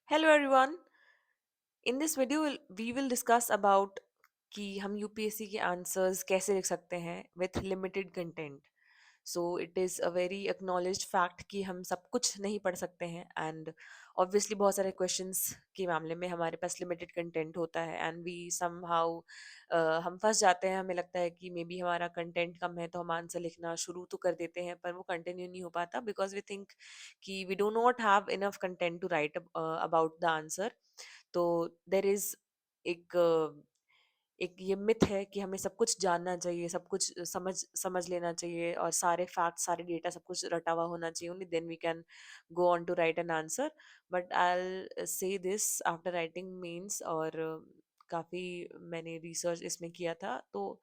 Hello everyone. In this video we will discuss about कि हम UPSC के answers कैसे लिख सकते हैं with limited content. So it is a very acknowledged fact कि हम सब कुछ नहीं पढ़ सकते हैं एंड ऑब्वियसली बहुत सारे क्वेश्चंस के मामले में हमारे पास लिमिटेड कंटेंट होता है एंड वी समहाउ हम फंस जाते हैं. हमें लगता है कि मे बी हमारा कंटेंट कम है तो हम आंसर लिखना शुरू तो कर देते हैं पर वो कंटिन्यू नहीं हो पाता बिकॉज वी थिंक कि we do not have enough content to write about the answer. तो देर इज एक एक ये मिथ है कि हमें सब कुछ जानना चाहिए, सब कुछ समझ समझ लेना चाहिए और सारे फैक्ट, सारे डेटा, सब कुछ रटा हुआ होना चाहिए. Only then we can go on to write an answer. But I will say this after writing mains और काफ़ी मैंने रिसर्च इसमें किया था. तो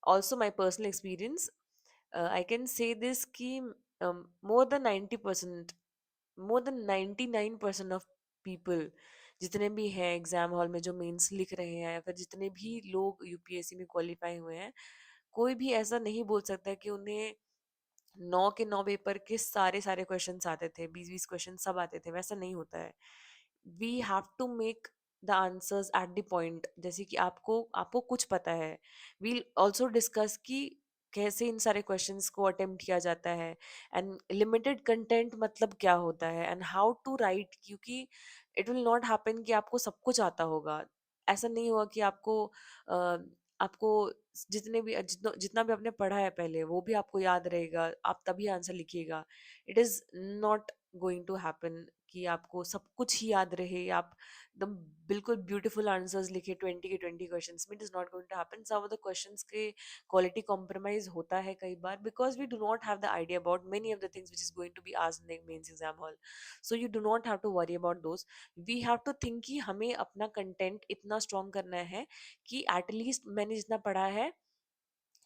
also my personal experience I can say this कि more than 90%, more than 99% of people जितने भी हैं एग्जाम हॉल में जो मेंस लिख रहे हैं या फिर जितने भी लोग यूपीएससी में क्वालिफाई हुए हैं, कोई भी ऐसा नहीं बोल सकता कि उन्हें 9 के 9 पेपर के सारे सारे क्वेश्चंस आते थे, 20-20 क्वेश्चन सब आते थे. वैसा नहीं होता है. We have to make the answers at the point. जैसे कि आपको आपको कुछ पता है, वील ऑल्सो डिस्कस कि कैसे इन सारे क्वेश्चंस को अटेम्प्ट किया जाता है एंड लिमिटेड कंटेंट मतलब क्या होता है एंड हाउ टू राइट. क्योंकि इट विल नॉट हैपन कि आपको सब कुछ आता होगा. ऐसा नहीं होगा कि आपको जितने भी जितना जितना भी आपने पढ़ा है पहले वो भी आपको याद रहेगा, आप तभी आंसर लिखिएगा. It is not going to happen कि आपको सब कुछ ही याद रहे, आप एकदम बिल्कुल ब्यूटीफुल आंसर्स लिखे 20 के 20 क्वेश्चंस में. It is not going to happen. Some of the questions के क्वालिटी कॉम्प्रोमाइज होता है कई बार because we do not have the idea about many of the things which is going to be asked in the mains exam hall. So you do not have to worry about those. We have to think कि हमें अपना content इतना strong करना है कि at least मैंने जितना पढ़ा है,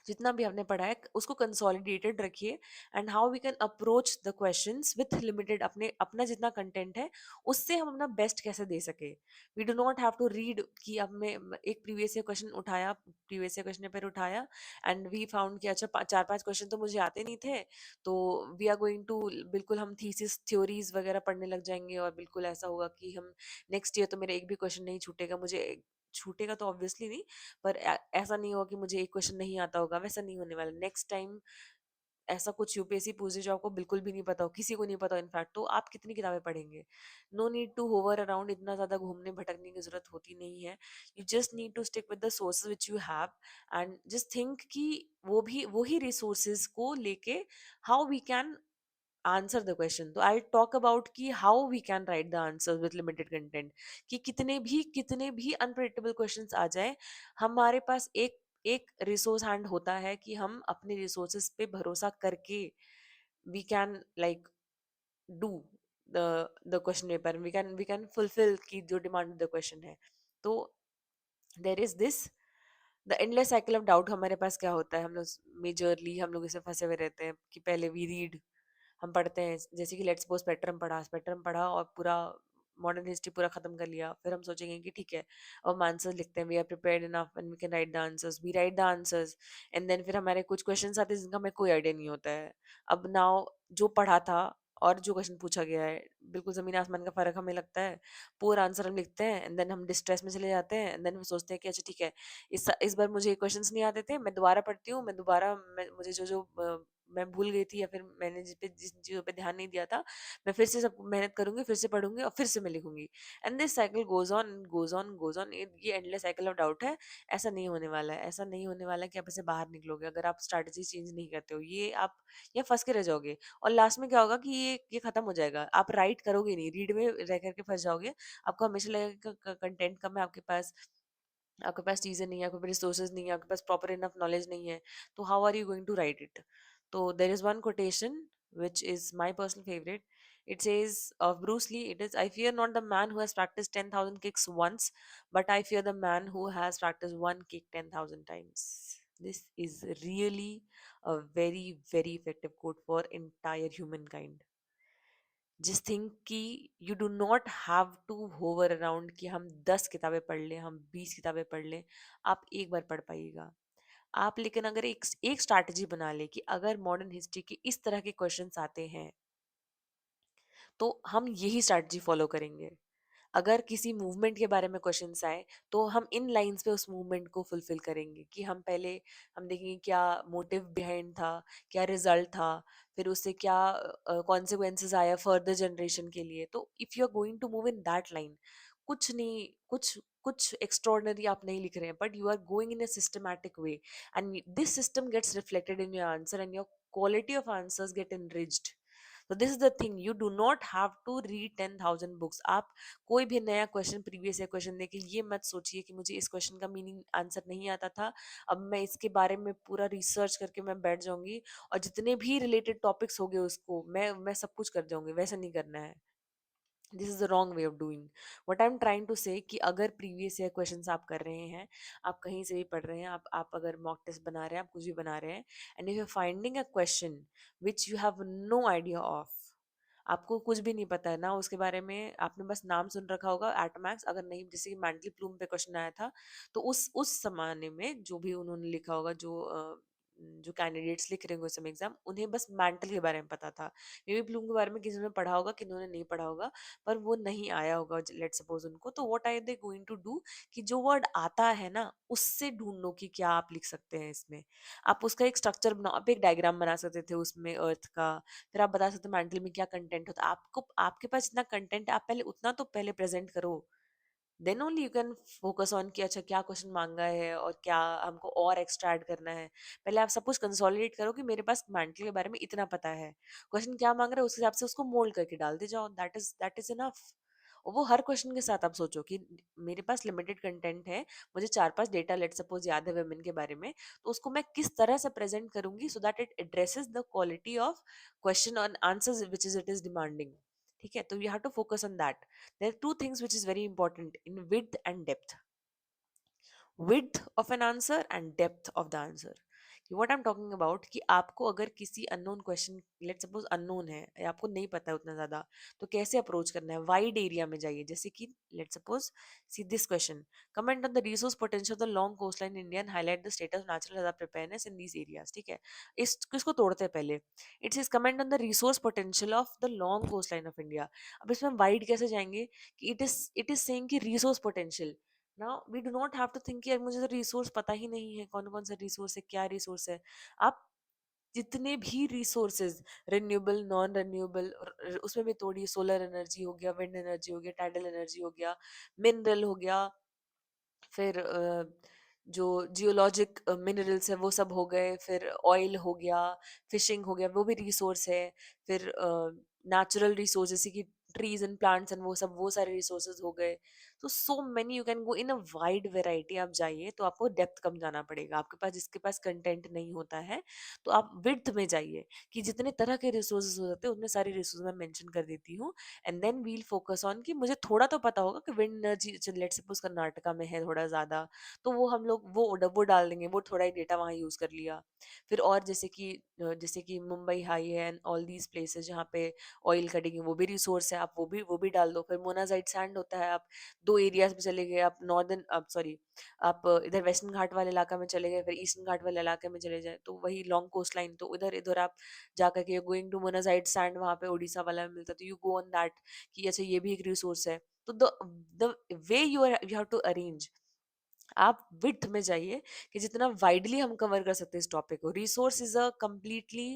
जितना भी आपने पढ़ा है उसको कंसोलिडेटेड रखिए and how we can approach the questions with limited. अपने अपना जितना कंटेंट है उससे हम अपना बेस्ट कैसे दे सके. We do not have to read कि अब मैं एक प्रीवियस ईयर क्वेश्चन उठाया, प्रीवियस ईयर क्वेश्चन पेपर उठाया एंड वी फाउंड कि अच्छा 4-5 क्वेश्चन तो मुझे आते नहीं थे, तो वी आर गोइंग टू बिल्कुल हम थीसिस थ्योरीज वगैरह पढ़ने लग जाएंगे और बिल्कुल ऐसा होगा कि हम नेक्स्ट ईयर तो मेरा एक भी क्वेश्चन नहीं छूटेगा. मुझे छूटेगा तो ऑब्वियसली नहीं, पर ऐसा नहीं होगा कि मुझे एक क्वेश्चन नहीं आता होगा. वैसा नहीं होने वाला. नेक्स्ट टाइम ऐसा कुछ यूपीएससी पूछे जो आपको बिल्कुल भी नहीं पता हो, किसी को नहीं पता हो इनफैक्ट, तो आप कितनी किताबें पढ़ेंगे. No need to hover around. इतना ज्यादा घूमने भटकने की जरूरत होती नहीं है. You just need to stick with the sources which you have and just think कि वो ही रिसोर्सेज को लेके how we can answer the question. तो आई टॉक अबाउट कि how we can write the answer with limited content. कि कितने भी अनप्रेडिक्टेबल क्वेश्चंस आ जाए, हमारे पास एक एक रिसोर्स हैंड होता है कि हम अपने रिसोर्सेज पे भरोसा करके we can like do the the question paper. We can fulfil की जो डिमांड द क्वेश्चन है. तो there is this the endless cycle of doubt. हमारे पास क्या होता है, हम लोग मेजरली हम लोग इसे फंसे हुए रहते हैं कि पहले वी रीड, हम पढ़ते हैं. जैसे कि लेट्स सपोज स्पेक्ट्रम पढ़ा और पूरा मॉडर्न हिस्ट्री पूरा खत्म कर लिया. फिर हम सोचेंगे कि ठीक है अब हम आंसर्स लिखते हैं, we are prepared enough and we can write the answers. We write the answers and then फिर हमारे कुछ क्वेश्चंस आते हैं जिनका हमें कोई आइडिया नहीं होता है. अब नाउ जो पढ़ा था और जो क्वेश्चन पूछा गया है, बिल्कुल जमीन आसमान का फर्क हमें लगता है. पूरा आंसर हम लिखते हैं एंड देन हम डिस्ट्रेस में चले जाते हैं एंड देन हम सोचते हैं कि अच्छा ठीक है, इस बार मुझे क्वेश्चंस नहीं आते थे, मैं दोबारा पढ़ती हूँ, मुझे जो जो मैं भूल गई थी या फिर मैंने जिन चीज़ों पे ध्यान नहीं दिया था, मैं फिर से सब मेहनत करूँगी, फिर से पढ़ूँगी और फिर से मैं लिखूँगी. And this cycle goes on, goes on, goes on. ये एंडलेस साइकिल ऑफ डाउट है. ऐसा नहीं होने वाला है. ऐसा नहीं होने वाला है कि आप इससे बाहर निकलोगे अगर आप स्ट्रैटेजी चेंज नहीं करते हो. ये आप यहाँ फँस के रह जाओगे और लास्ट में क्या होगा कि ये खत्म हो जाएगा. आप राइट करोगे नहीं, रीड में रह करके फँस जाओगे. आपको हमेशा लगेगा क कंटेंट कम है आपके पास चीज़ें नहीं है, आपके पास रिसोर्सेज नहीं है, आपके पास प्रॉपर इनफ नॉलेज नहीं है. तो how are you going to write it. तो there is one quotation which is my personal favorite. It says of Bruce Lee, it is, I fear not the man who has practiced 10,000 kicks once, but I fear the man who has practiced one kick 10,000 times. This is really a very, very effective quote for entire humankind. जिस think कि you do not have to hover around कि हम 10 किताबें पढ़ लें, हम 20 किताबें पढ़ लें. आप एक बार पढ़ पाइएगा आप. लेकिन अगर एक स्ट्रैटेजी बना ले कि अगर मॉडर्न हिस्ट्री के इस तरह के क्वेश्चंस आते हैं तो हम यही स्ट्रैटेजी फॉलो करेंगे. अगर किसी मूवमेंट के बारे में क्वेश्चंस आए तो हम इन लाइंस पे उस मूवमेंट को फुलफिल करेंगे कि हम पहले हम देखेंगे क्या मोटिव बिहाइंड था, क्या रिजल्ट था, फिर उससे क्या कॉन्सिक्वेंसेस आया फर्दर जनरेशन के लिए। तो if you are going to move in that line, कुछ नहीं, कुछ एक्स्ट्रॉर्डनरी आप नहीं लिख रहे हैं, but you are going in a systematic way and this system gets reflected in your answer and your quality of answers get enriched. So this is the thing, you do not have to read 10,000 books. आप कोई भी नया question, previous year question देके ये मत सोचिए कि मुझे इस क्वेश्चन का मीनिंग आंसर नहीं आता था, अब मैं इसके बारे में पूरा रिसर्च करके मैं बैठ जाऊंगी और जितने भी रिलेटेड टॉपिक्स हो गए उसको मैं सब कुछ कर जाऊंगी। वैसा नहीं करना है। This is the wrong way of doing what I am trying to say कि अगर प्रीवियस ईयर क्वेश्चंस आप कर रहे हैं, आप कहीं से भी पढ़ रहे हैं, आप अगर मॉक टेस्ट बना रहे हैं, आप कुछ भी बना रहे हैं, and if you finding a question which you have no idea of, आपको कुछ भी नहीं पता है ना उसके बारे में, आपने बस नाम सुन रखा होगा एटमैक्स, अगर नहीं जैसे कि मेंटल प्लूम पे क्वेश्चन आया था, तो उस जमाने में जो भी उन्होंने लिखा होगा, जो कैंडिडेट्स लिख रहे होंगे उस समय एग्जाम, उन्हें बस मेंटल के बारे में पता था। मे बी प्लूम के बारे में किसी ने पढ़ा होगा, किसी ने नहीं पढ़ा होगा, पर वो नहीं आया होगा लेट सपोज उनको, तो what are they going to do कि जो वर्ड आता है ना उससे ढूंढो कि क्या आप लिख सकते हैं इसमें। आप उसका एक स्ट्रक्चर बनाओ, आप एक डायग्राम बना सकते थे उसमें अर्थ का, फिर आप बता सकते हो मेंटल में क्या कंटेंट होता है। आपको आपके पास इतना कंटेंट है, आप पहले उतना तो पहले प्रेजेंट करो, then only you can focus on कि अच्छा क्या क्वेश्चन मांगा है और क्या हमको और एक्स्ट्रा ऐड करना है। पहले आप सब कुछ कंसोलिडेट करो कि मेरे पास मेंटल के बारे में इतना पता है, क्वेश्चन क्या मांग रहा है उस हिसाब से उसको मोल्ड करके डाल दे जाओ, दैट इज इनफ। और वो हर क्वेश्चन के साथ आप सोचो कि मेरे पास लिमिटेड कंटेंट है, मुझे 4-5 डेटा लेट सपोज याद है वुमेन के बारे में, तो उसको मैं किस तरह से प्रेजेंट करूंगी so that it addresses the quality of question और answers which is it is demanding. ठीक है, तो you have to focus on that. there are two things which is very important in width and depth, width of an answer and depth of the answer। कि what I'm talking about कि आपको अगर किसी unknown question, let's suppose unknown है या आपको नहीं पता है उतना ज्यादा, तो कैसे अप्रोच करना है, वाइड एरिया में जाइए। जैसे कि let's suppose see this question, comment on the resource potential of the long coastline in India and highlight the status of natural hazard preparedness in these areas। ठीक है, इसको तोड़ते हैं पहले। It is comment on the resource potential of the long coast line of India. अब इसमें wide कैसे जाएंगे कि इट इज सेइंग कि resource potential. Now we do not have to think यार मुझे तो रिसोर्स पता ही नहीं है, कौन कौन सा रिसोर्स है, क्या रिसोर्स है। आप जितने भी रिसोर्सेज, रिन्यूएबल, नॉन रिन्यूएबल, उसमें भी तोड़िए, सोलर एनर्जी हो गया, विंड एनर्जी हो गया, टाइडल एनर्जी हो गया, मिनरल हो गया, फिर जो जियोलॉजिक मिनरल्स है वो सब हो गए, फिर ऑयल हो गया, फिशिंग हो गया, वो भी रिसोर्स है, फिर नेचुरल रिसोर्स जैसे कि ट्रीज एंड प्लांट्स एंड वो सारे रिसोर्सेज हो गए। तो so many you can go in a wide variety. आप जाइए तो आपको डेप्थ कम जाना पड़ेगा, आपके पास जिसके पास कंटेंट नहीं होता है तो आप विड्थ में जाइए कि जितने तरह के रिसोर्सेज हो सकते हैं उतने सारे रिसोर्स मैं मेंशन कर देती हूँ। And then we'll focus on कि मुझे थोड़ा तो पता होगा कि wind energy let suppose Karnataka में है थोड़ा ज्यादा, तो वो हम लोग वो डाल देंगे, वो थोड़ा ही डेटा वहाँ यूज कर लिया। फिर और जैसे कि मुंबई हाई है एंड ऑल दीज प्लेसेस जहाँ पे ऑयल कटिंग, वो भी रिसोर्स है, आप वो भी डाल दो। फिर मोनाजाइट सैंड होता है, आप दो एरियाज में चले गए, आप नॉर्दर्न, आप सॉरी, आप इधर वेस्टर्न घाट वाले इलाका में चले गए, फिर ईस्टर्न घाट वाले इलाके में चले जाए, तो वही लॉन्ग कोस्ट लाइन, तो इधर इधर आप जाकर के गोइंग टू मोनाजाइट सैंड, वहाँ पे उड़ीसा वाला में मिलता है, तो यू गो ऑन दैट कि अच्छा ये भी एक रिसोर्स है। तो the way you have to arrange, आप विड्थ में जाइए कि जितना वाइडली हम कवर कर सकते हैं इस टॉपिक को। रिसोर्स इज अ कम्प्लीटली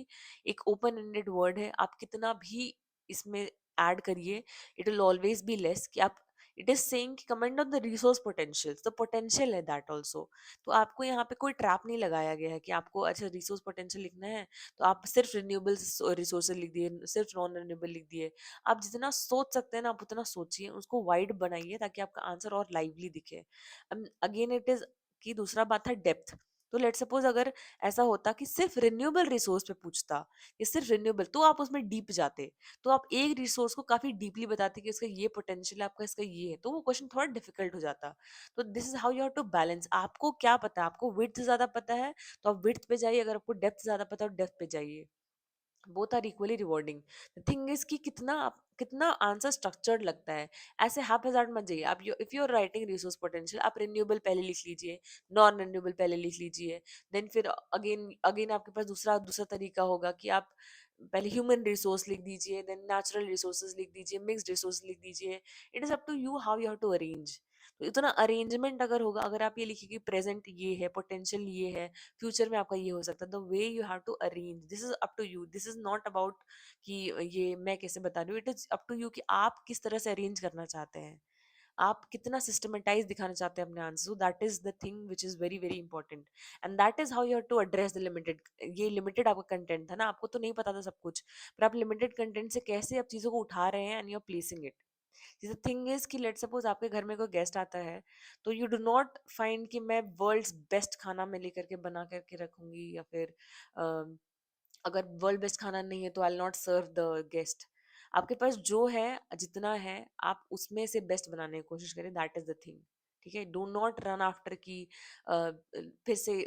एक ओपन एंडेड वर्ड है, आप कितना भी इसमें ऐड करिए it will always be less. कि आप, इट इज सेइंग कि comment on the resource potential, the potential है दैट ऑल्सो। तो आपको यहाँ पे कोई ट्रैप नहीं लगाया गया है कि आपको अच्छा रिसोर्स पोटेंशियल लिखना है तो आप सिर्फ रिन्यूएबल रिसोर्सेज लिख दिए, सिर्फ नॉन रिन्यूएबल लिख दिए। आप जितना सोच सकते हैं ना आप उतना सोचिए, उसको वाइड बनाइए ताकि आपका आंसर और लाइवली दिखे। अगेन इट इज कि दूसरा बात था डेप्थ। तो लेट सपोज अगर ऐसा होता कि सिर्फ रिन्यूएबल रिसोर्स पे पूछता, कि सिर्फ रिन्यूएबल, तो आप उसमें डीप जाते, तो आप एक रिसोर्स को काफी डीपली बताते कि इसका ये पोटेंशियल है, आपका इसका ये है, तो वो क्वेश्चन थोड़ा डिफिकल्ट हो जाता। तो this is how you have to balance. आपको क्या पता है, आपको विड्थ ज्यादा पता है तो आप विड्थ पे जाइए, अगर आपको डेप्थ ज्यादा पता है तो डेप्थ पे जाइए। Both are equally rewarding. The thing is कि कितना आंसर स्ट्रक्चर्ड लगता है। ऐसे हाफ हजार मत जाइए। आप if you are writing resource potential, आप रिन्यूएबल पहले लिख लीजिए, नॉन रिन्यूएबल पहले लिख लीजिए, देन फिर अगेन अगेन आपके पास दूसरा दूसरा तरीका होगा कि आप पहले ह्यूमन रिसोर्स लिख दीजिए, देन नेचुरल रिसोर्सेज लिख दीजिए, मिक्स्ड रिसोर्स लिख दीजिए। It is up to you how you have to arrange. तो इतना अरेंजमेंट अगर होगा, अगर आप ये लिखिए कि प्रेजेंट ये है, पोटेंशियल ये है, फ्यूचर में आपका ये हो सकता है, the way you have to arrange, this is up to you. This is not about कि ये मैं कैसे बता रही हूँ, it is up to you कि आप किस तरह से अरेंज करना चाहते हैं, आप कितना सिस्टमेटाइज दिखाना चाहते हैं अपने answer. So that is the thing which is very very important, and that is how you have to address the limited. ये लिमिटेड आपका कंटेंट था ना, आपको तो नहीं पता था सब कुछ, पर आप लिमिटेड कंटेंट से कैसे आप चीज़ों को उठा रहे हैं and you are placing it. The thing is कि लेट सपोज आपके घर में कोई गेस्ट आता है, तो यू डू नॉट फाइंड कि मैं वर्ल्ड्स बेस्ट खाना में लेकर के बना करके रखूंगी, या फिर अगर वर्ल्ड बेस्ट खाना नहीं है तो आई नॉट सर्व द गेस्ट। आपके पास जो है, जितना है, आप उसमें से बेस्ट बनाने की कोशिश करें, दैट इज द थिंग। ठीक है, डू नॉट रन आफ्टर की फिर से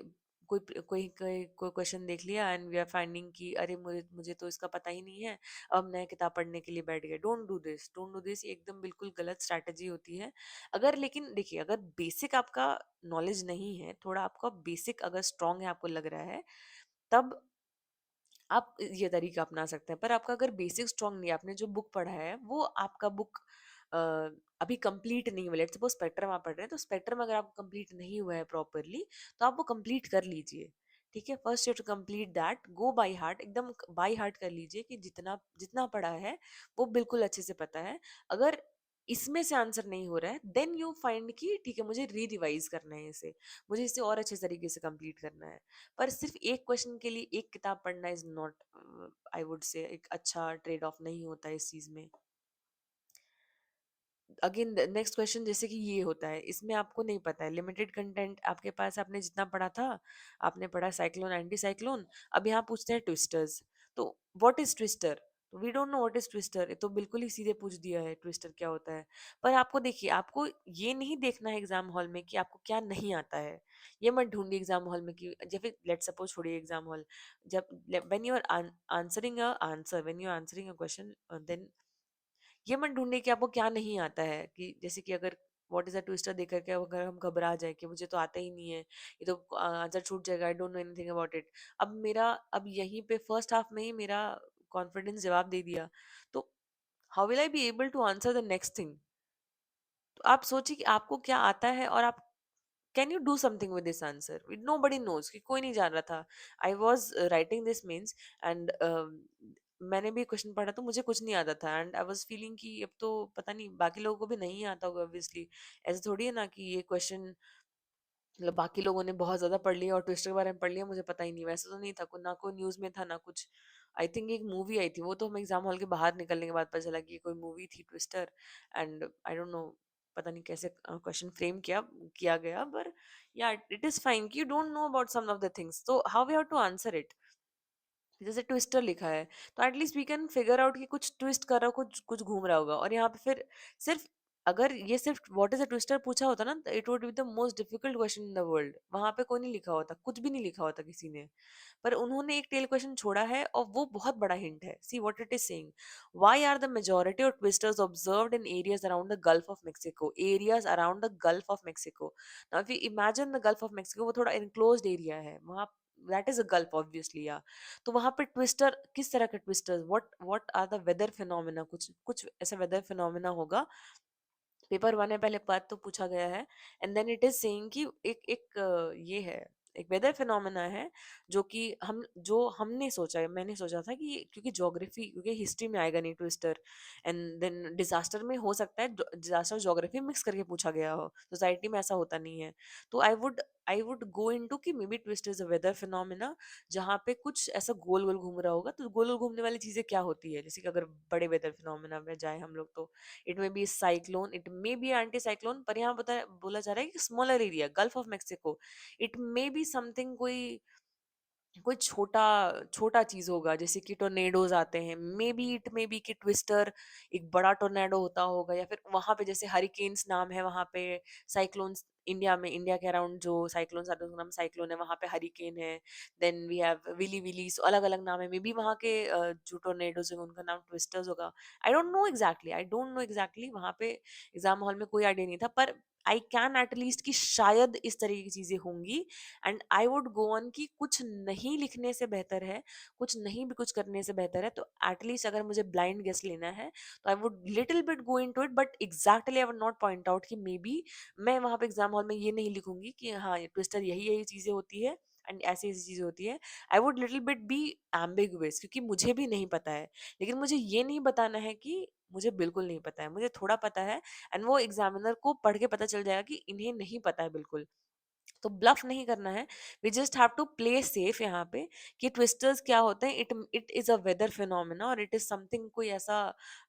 कोई कोई कोई कोई क्वेश्चन देख लिया एंड वी आर फाइंडिंग कि अरे मुझे मुझे तो इसका पता ही नहीं है, अब नया किताब पढ़ने के लिए बैठ गए। Don't do this, don't do this, एकदम बिल्कुल गलत स्ट्रैटेजी होती है। अगर लेकिन देखिए, अगर बेसिक आपका नॉलेज नहीं है, थोड़ा आपका बेसिक अगर स्ट्रांग है, आपको लग रहा है, तब आप ये तरीका अपना सकते हैं। पर आपका अगर बेसिक स्ट्रांग नहीं है, आपने जो बुक पढ़ा है वो आपका बुक अ, अभी कंप्लीट नहीं हुआ, लेट्स सपोज स्पेक्ट्रम आप पढ़ रहे हैं, तो स्पेक्ट्रम अगर आपको कंप्लीट नहीं हुआ है प्रॉपरली, तो आप वो कंप्लीट कर लीजिए। ठीक है, first you to complete that, go by heart, एकदम बाय हार्ट कर लीजिए कि जितना जितना पढ़ा है वो बिल्कुल अच्छे से पता है। अगर इसमें से आंसर नहीं हो रहा है, देन यू फाइंड कि ठीक है, मुझे री रिवाइज करना है इसे, मुझे इसे और अच्छे तरीके से कंप्लीट करना है। पर सिर्फ एक क्वेश्चन के लिए एक किताब पढ़ना is not, I would say, एक अच्छा ट्रेड ऑफ नहीं होता है इस चीज में। अगेन नेक्स्ट क्वेश्चन जैसे कि ये होता है, इसमें आपको नहीं पता है, लिमिटेड कंटेंट आपके पास, आपने जितना पढ़ा था, आपने पढ़ा साइक्लोन एंटी साइक्लोन, अब यहाँ पूछते हैं ट्विस्टर्स। तो व्हाट इज ट्विस्टर, तो we don't know what is twister, ये तो बिल्कुल ही सीधे पूछ दिया है ट्विस्टर क्या होता है। पर आपको देखिए, आपको ये नहीं देखना है एग्जाम हॉल में कि आपको क्या नहीं आता है, ये मत ढूंढिए एग्जाम हॉल में कि जब लेट सपोज छोड़िए एग्जाम हॉल, जब when you are answering a answer, when you are answering a question, then ये मत ढूंढिए कि आपको क्या नहीं आता है, कि जैसे कि अगर व्हाट इज अ ट्विस्टर देख करके अगर हम घबरा जाए कि मुझे तो आता ही नहीं है, ये तो आंसर छूट जाएगा, I don't know anything about it. अब मेरा, अब यहीं पे फर्स्ट हाफ में ही मेरा कॉन्फिडेंस जवाब दे दिया, तो how will I be able to answer the next thing. तो आप सोचिए कि आपको क्या आता है, और आप can you do something with this answer, nobody knows, कि कोई नहीं जान रहा था। I was writing this means, and मैंने भी क्वेश्चन पढ़ा तो मुझे कुछ नहीं आता था, एंड आई वॉज फीलिंग कि अब तो पता नहीं बाकी लोगों को भी नहीं आता होगा ऑब्वियसली। ऐसे थोड़ी है ना कि ये क्वेश्चन, मतलब बाकी लोगों ने बहुत ज्यादा पढ़ लिया और ट्विस्टर के बारे में पढ़ लिया, मुझे पता ही नहीं, वैसे तो नहीं था, ना कोई न्यूज में था ना कुछ। आई थिंक एक मूवी आई थी, वो तो हम एग्जाम हॉल के बाहर निकलने के बाद पता चला कि ये कोई मूवी थी twister. And I don't know, पता नहीं कैसे क्वेश्चन फ्रेम किया किया गया, पर या इट इज फाइन कि you don't know about some of the things, तो how we have to answer it. जैसे ट्विस्टर लिखा है, तो at least we can figure out कि कुछ ट्विस्ट कर रहा हो, कुछ कुछ घूम रहा होगा, और यहाँ पे फिर सिर्फ, अगर ये सिर्फ व्हाट इज अ ट्विस्टर पूछा होता ना, it would be the most difficult question in the world, वहां पे कोई नहीं लिखा होता, कुछ भी नहीं लिखा होता किसी ने। पर उन्होंने एक टेल क्वेश्चन छोड़ा है, और वो बहुत बड़ा हिंट है। See what it is saying, why are the majority of twisters observed in areas around the gulf of Mexico, areas around the gulf of Mexico. Now if you imagine the gulf of Mexico, वो थोड़ा enclosed area है वहाँ, that is a gulf obviously, या तो वहां पे twister, किस तरह का twister, what are the weather phenomena, कुछ कुछ ऐसा वेदर फिनोमेना होगा। पेपर वन में पहले पार्ट तो पूछा गया है, and then it is saying कि एक एक ये है, एक वेदर फिनोमेना है, जो कि हम, जो हमने सोचा है, मैंने सोचा था कि क्योंकि ज्योग्राफी, क्योंकि हिस्ट्री में आएगा नहीं ट्विस्टर, एंड देन डिजास्टर में हो सकता है, डिजास्टर ज्योग्राफी मिक्स करके पूछा गया हो, सोसाइटी में ऐसा होता नहीं है। तो आई वुड गो इनटू कि may be twist is a weather phenomena, जहाँ पे कुछ ऐसा गोल गोल घूम रहा होगा। तो गोल गोल घूमने वाली चीजें क्या होती है, जैसे कि अगर बड़े वेदर फिनोमेना में जाए हम लोग, तो it may be cyclone, it may be anti cyclone, पर यहाँ बोला जा रहा है कि smaller area, gulf of Mexico, it may be something, कोई कोई छोटा छोटा चीज होगा, जैसे कि टोर्नेडोज आते हैं, may be it may be कि ट्विस्टर एक बड़ा टोर्नेडो होता होगा, या फिर वहां पे जैसे हरिकेन्स नाम है वहां पे, साइक्लोन्स, इंडिया में, इंडिया के अराउंड जो साइक्लोन्स आते हैं उसका नाम साइक्लोन है, वहाँ पे हरिकेन है, then we have willy willy, so अलग अलग नाम है, मे बी वहाँ के जो टोर्नेडोज है उनका नाम ट्विस्टर्स होगा। आई डोंट नो एग्जैक्टली, वहाँ पे एग्जाम हॉल में कोई आइडिया नहीं था, पर आई कैन एट लीस्ट कि शायद इस तरह की चीजें होंगी। And I would go on कि कुछ नहीं लिखने से बेहतर है, कुछ नहीं भी कुछ करने से बेहतर है, तो एटलीस्ट अगर मुझे ब्लाइंड गेस लेना है तो I would little bit go in to it, but exactly I would not point out कि मे बी मैं वहां पे एग्जाम हॉल में ये नहीं लिखूंगी कि हाँ ये ट्विस्टर यही यही चीजें होती है एंड ऐसी ऐसी चीजें होती है। I would little bit be ambiguous, क्योंकि मुझे भी नहीं पता है, लेकिन मुझे ये नहीं बताना है कि मुझे बिल्कुल नहीं पता है, मुझे थोड़ा पता है, एंड वो एग्जामिनर को पढ़ के पता चल जाएगा कि इन्हें नहीं पता है बिल्कुल। तो ब्लफ नहीं करना है, we just have to play safe यहाँ पे, कि ट्विस्टर्स क्या होते हैं, it is a weather phenomena, और इट इज समथिंग कोई ऐसा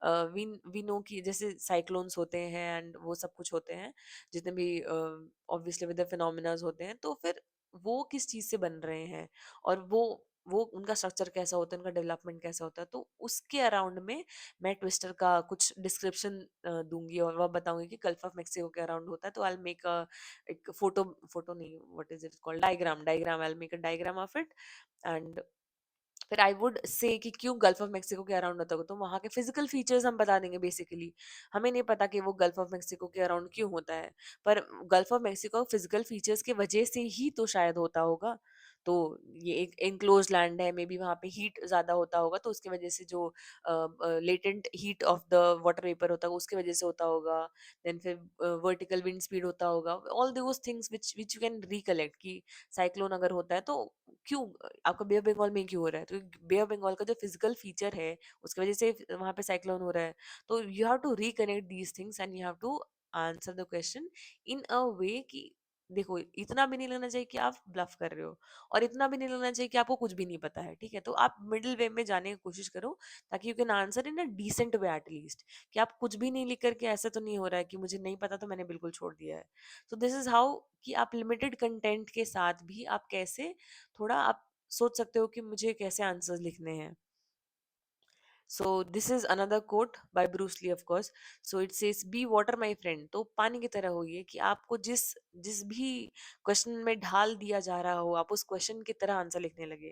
वी नो कि जैसे साइक्लोन्स होते हैं एंड वो सब कुछ होते हैं, जितने भी ऑब्वियसली वेदर फिनोमेनाज होते हैं, तो फिर वो किस चीज से बन रहे हैं, और वो उनका स्ट्रक्चर कैसा होता है, उनका डेवलपमेंट कैसा होता है, तो उसके अराउंड में मैं ट्विस्टर का कुछ डिस्क्रिप्शन दूंगी, और वह बताऊंगी कि गल्फ ऑफ मेक्सिको के अराउंड होता है, तो आई मेक एक फोटो, फोटो नहीं, what is it called, diagram, I make a diagram of it. And फिर आई वुड से कि क्यों गल्फ ऑफ मेक्सिको के अराउंड होता है, तो वहाँ के फिजिकल फीचर्स हम बता देंगे बेसिकली। हमें नहीं पता कि वो गल्फ ऑफ मेक्सिको के अराउंड क्यों होता है, पर gulf of Mexico physical features की वजह से ही तो शायद होता होगा। तो ये एक एनक्लोज लैंड है, मे बी वहाँ पे हीट ज्यादा होता होगा, तो उसकी वजह से जो latent heat of the water vapour होता है उसकी वजह से होता होगा। देन फिर वर्टिकल विंड स्पीड होता होगा, all those things which you can recollect कि साइक्लोन अगर होता है तो क्यों, आपका बे ऑफ बंगाल में क्यों हो रहा है, तो बे ऑफ बंगाल का जो फिजिकल फीचर है उसकी वजह से वहां पे साइक्लोन हो रहा है। तो you have to reconnect these things and you have to answer the question in a way कि देखो, इतना भी नहीं लगना चाहिए कि आप ब्लफ कर रहे हो, और इतना भी नहीं लगना चाहिए कि आपको कुछ भी नहीं पता है, ठीक है, तो आप मिडिल वे में जाने की कोशिश करो, ताकि you can answer in a decent way at least, कि आप कुछ भी नहीं लिख करके ऐसा तो नहीं हो रहा है कि मुझे नहीं पता तो मैंने बिल्कुल छोड़ दिया है। तो दिस इज हाउ कि आप लिमिटेड कंटेंट के साथ भी आप कैसे थोड़ा आप सोच सकते हो कि मुझे कैसे आंसर्स लिखने हैं। So this is another quote by Bruce Lee of course. So it says be water my friend, तो पानी की तरह होइए, कि आपको जिस जिस भी क्वेश्चन में ढाल दिया जा रहा हो आप उस क्वेश्चन की तरह आंसर लिखने लगे,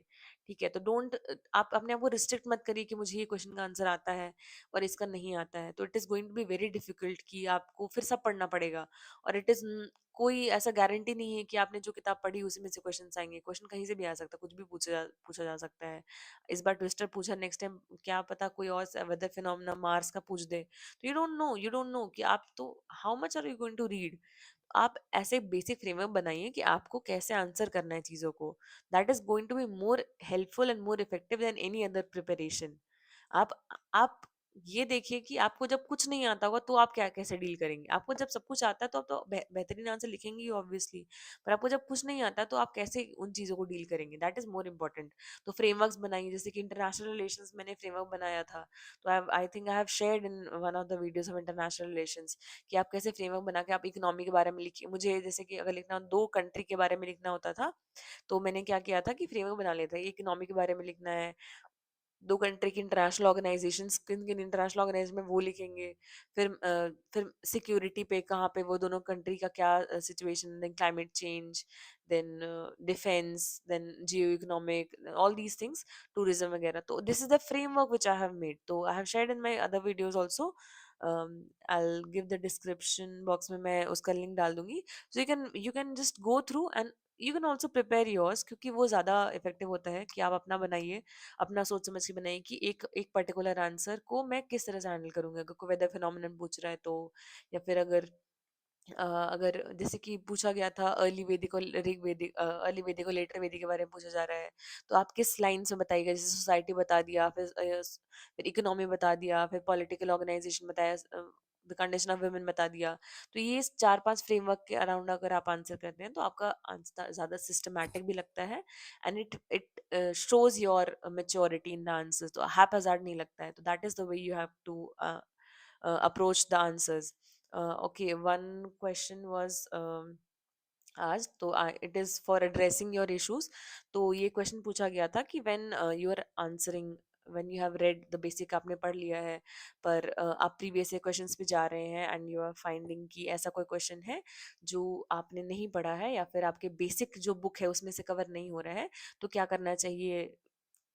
ठीक है, तो डोंट, आप अपने आप को रिस्ट्रिक्ट मत करिए कि मुझे ये क्वेश्चन का आंसर आता है और इसका नहीं आता है, तो it is going to be very difficult कि आपको फिर सब पढ़ना पड़ेगा। और इट इज कोई ऐसा गारंटी नहीं है कि आपने जो किताब पढ़ी उसी में से क्वेश्चन आएंगे, क्वेश्चन कहीं से भी आ सकता है, कुछ भी पूछा जा सकता है। इस बार ट्विस्टर पूछा, नेक्स्ट टाइम क्या पता कोई और वेदर फिनोमेना मार्स का पूछ दे, तो यू डोंट नो कि आप तो how much are you going to read. आप ऐसे बेसिक फ्रेमवर्क बनाइए कि आपको कैसे आंसर करना है चीजों को, that is going to be more helpful and more effective than any other preparation. आप ये देखिए कि आपको जब कुछ नहीं आता होगा तो आप क्या कैसे डील करेंगे, आपको जब सब कुछ आता है तो आप तो बेहतरीन आंसर लिखेंगे ही ऑब्वियसली, पर आपको जब कुछ नहीं आता तो आप कैसे उन चीजों को डील करेंगे, दैट इज मोर इम्पोर्टेंट। तो फ्रेमवर्क्स बनाइए, जैसे कि इंटरनेशनल रिलेशंस मैंने फ्रेमवर्क बनाया था, तो I think I have shared in one of the videos of international relations, कि आप कैसे फ्रेमवर्क बना के आप इकोनॉमी के बारे में लिखिए। मुझे जैसे कि अगर लिखना दो कंट्री के बारे में लिखना होता था, तो मैंने क्या किया था कि फ्रेमवर्क बना लिया था, इकोनॉमी के बारे में लिखना है, दो कंट्री की इंटरनेशनल ऑर्गेनाइजेशंस किन किन इंटरनेशनल ऑर्गेनाइजेशन में वो लिखेंगे, फिर सिक्योरिटी पे कहाँ पे वो दोनों कंट्री का क्या situation, then climate change, then defence, then geo economic, all these things, tourism वगैरह। तो this is the framework which I have made, so I have shared in my other videos also. I give the description box में मैं उसका link डाल दूंगी, so you can just go through and you can also prepare yours, क्योंकि वो ज़्यादा effective होता है कि आप अपना बनाइए, अपना सोच समझ के बनाइए कि एक एक पर्टिकुलर आंसर को मैं किस तरह से हैंडल करूंगा, अगर कोई वेदर फिनोमिनन पूछ रहा है तो, या फिर अगर जैसे कि पूछा गया था अर्ली वेदिक और अर्ली वेदिक और लेटर वेदिक के बारे में पूछा जा रहा है, तो आप किस लाइन से बताइएगा, जैसे सोसाइटी बता दिया, फिर इकोनॉमी बता दिया, फिर पॉलिटिकल ऑर्गेनाइजेशन बताया, द कंडीशन ऑफ वुमेन बता दिया। तो ये चार पांच फ्रेमवर्क के अराउंड अगर आप आंसर करते हैं तो आपका आंसर ज्यादा सिस्टमैटिक भी लगता है, and it it shows your maturity in the answers, तो हैप्पैज़ार्ड नहीं लगता है, तो that is the way you have to approach the answers. Okay, one question was asked, तो it is for addressing your issues। तो ये question पूछा गया था कि when you are answering when you have read the basic, आपने पढ़ लिया है, पर आप प्रीवियस क्वेश्चंस पे जा रहे हैं एंड यू आर फाइंडिंग कि ऐसा कोई क्वेश्चन है जो आपने नहीं पढ़ा है या फिर आपके बेसिक जो बुक है उसमें से कवर नहीं हो रहा है, तो क्या करना चाहिए?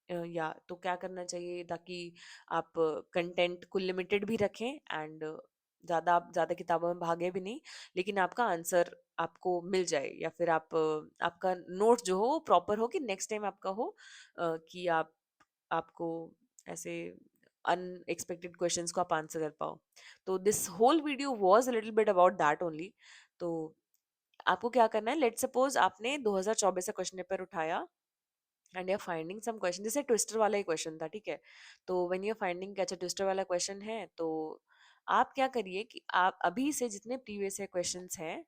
या तो क्या करना चाहिए ताकि आप कंटेंट को लिमिटेड भी रखें एंड ज़्यादा आप ज़्यादा किताबों में भागे भी नहीं, लेकिन आपका आंसर आपको मिल जाए, या फिर आप आपका नोट जो हो प्रॉपर हो कि नेक्स्ट टाइम आपका हो कि आप आपको ऐसे अनएक्सपेक्टेड क्वेश्चंस को आप आंसर कर पाओ। तो this whole video was a little bit about that only. तो आपको क्या करना है, लेट्स सपोज आपने 2024 का क्वेश्चन पेपर उठाया and you are finding some question, जैसे ट्विस्टर वाला ही क्वेश्चन था, ठीक है? तो व्हेन यू आर फाइंडिंग कि अच्छा ट्विस्टर वाला क्वेश्चन है, तो आप क्या करिए कि आप अभी से जितने प्रीवियस क्वेश्चंस हैं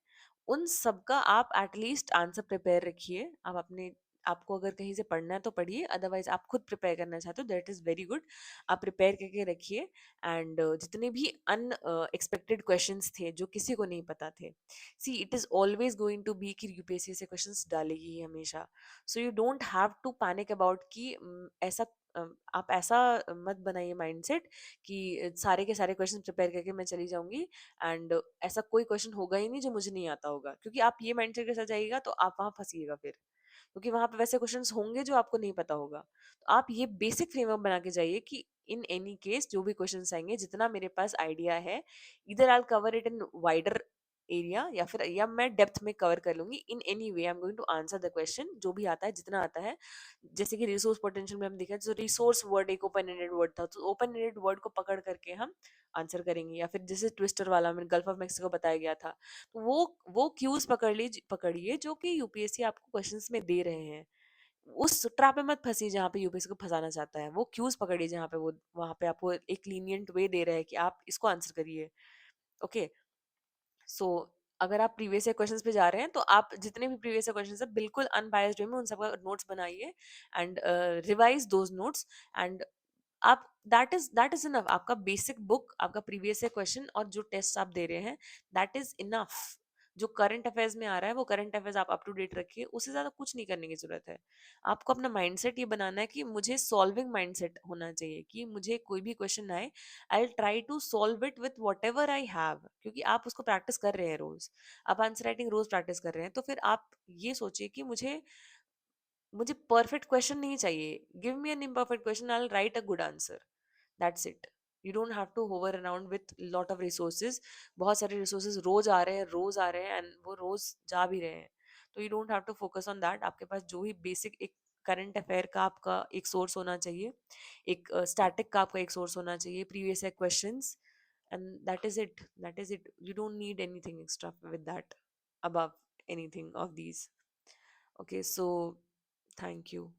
उन सब का आप एटलीस्ट आंसर प्रिपेयर रखिए। आप अपने आपको अगर कहीं से पढ़ना है तो पढ़िए, अदरवाइज आप खुद प्रिपेयर करना चाहते हो दैट इज वेरी गुड। आप प्रिपेयर करके रखिए एंड जितने भी अन एक्सपेक्टेड क्वेश्चंस थे जो किसी को नहीं पता थे, see it is always going to be कि यूपीएससी से क्वेश्चंस डालेगी ही हमेशा। So you don't have to panic about कि ऐसा आप ऐसा मत बनाइए माइंडसेट कि सारे के सारे क्वेश्चन प्रिपेयर करके मैं चली जाऊंगी एंड ऐसा कोई क्वेश्चन होगा ही नहीं जो मुझे नहीं आता होगा, क्योंकि आप ये माइंडसेट के साथ जाइएगा तो आप वहां फंसिएगा फिर, क्योंकि वहां पे वैसे क्वेश्चंस होंगे जो आपको नहीं पता होगा। तो आप ये बेसिक फ्रेमवर्क बना के जाइए कि इन एनी केस जो भी क्वेश्चंस आएंगे, जितना मेरे पास आइडिया है, इधर I cover it in wider area या फिर या मैं डेप्थ में कवर कर लूंगी। In any way I am going to answer the question जो भी आता है, जितना आता है। जैसे कि रिसोर्स पोटेंशियल में हम देखा तो रिसोर्स वर्ड एक ओपन एंडेड वर्ड था, तो ओपन एंडेड वर्ड को पकड़ करके हम आंसर करेंगे। या फिर जैसे ट्विस्टर वाला मैंने गल्फ ऑफ मेक्सिको बताया गया था, तो वो क्यूज पकड़िए जो कि यूपीएससी आपको क्वेश्चंस में दे रहे हैं। उस ट्रैप में मत फंसिए जहाँ पे यूपीएससी को फंसाना चाहता है, वो क्यूज पकड़िए जहाँ पे वो वहां पे आपको एक लीनियंट वे दे रहा है कि आप इसको आंसर करिए। ओके, सो अगर आप प्रीवियस ईयर क्वेश्चंस पे जा रहे हैं तो आप जितने भी प्रीवियस ईयर क्वेश्चंस है बिल्कुल अनबायस्ड वे में उन सबका नोट्स बनाइए and revise those notes and आप दैट इज इनफ। आपका बेसिक बुक, आपका प्रीवियस ईयर क्वेश्चन और जो टेस्ट आप दे रहे हैं, दैट इज इनफ। जो करंट अफेयर्स में आ रहा है वो करंट अफेयर्स आप अप टू डेट रखिए, उससे ज्यादा कुछ नहीं करने की जरूरत है। आपको अपना माइंडसेट ये बनाना है कि मुझे सॉल्विंग माइंडसेट होना चाहिए, कि मुझे कोई भी क्वेश्चन आए I try to solve it with whatever I have, क्योंकि आप उसको प्रैक्टिस कर रहे हैं रोज। आप आंसर राइटिंग रोज प्रैक्टिस कर रहे हैं, तो फिर आप ये सोचिए कि मुझे मुझे परफेक्ट क्वेश्चन नहीं चाहिए। Give me an imperfect question, I will write a good answer. That's it. You don't have to hover around with lot of resources. बहुत सारे रिसोर्सेज रोज आ रहे हैं, रोज आ रहे हैं एंड वो रोज जा भी रहे हैं। तो you don't have to focus on that. आपके पास जो भी बेसिक एक करंट अफेयर का आपका एक सोर्स होना चाहिए, एक स्टैटिक का आपका एक सोर्स होना चाहिए, previous year questions, and that is it, that is it. You don't need anything extra with that, above anything of these. Okay, so thank you.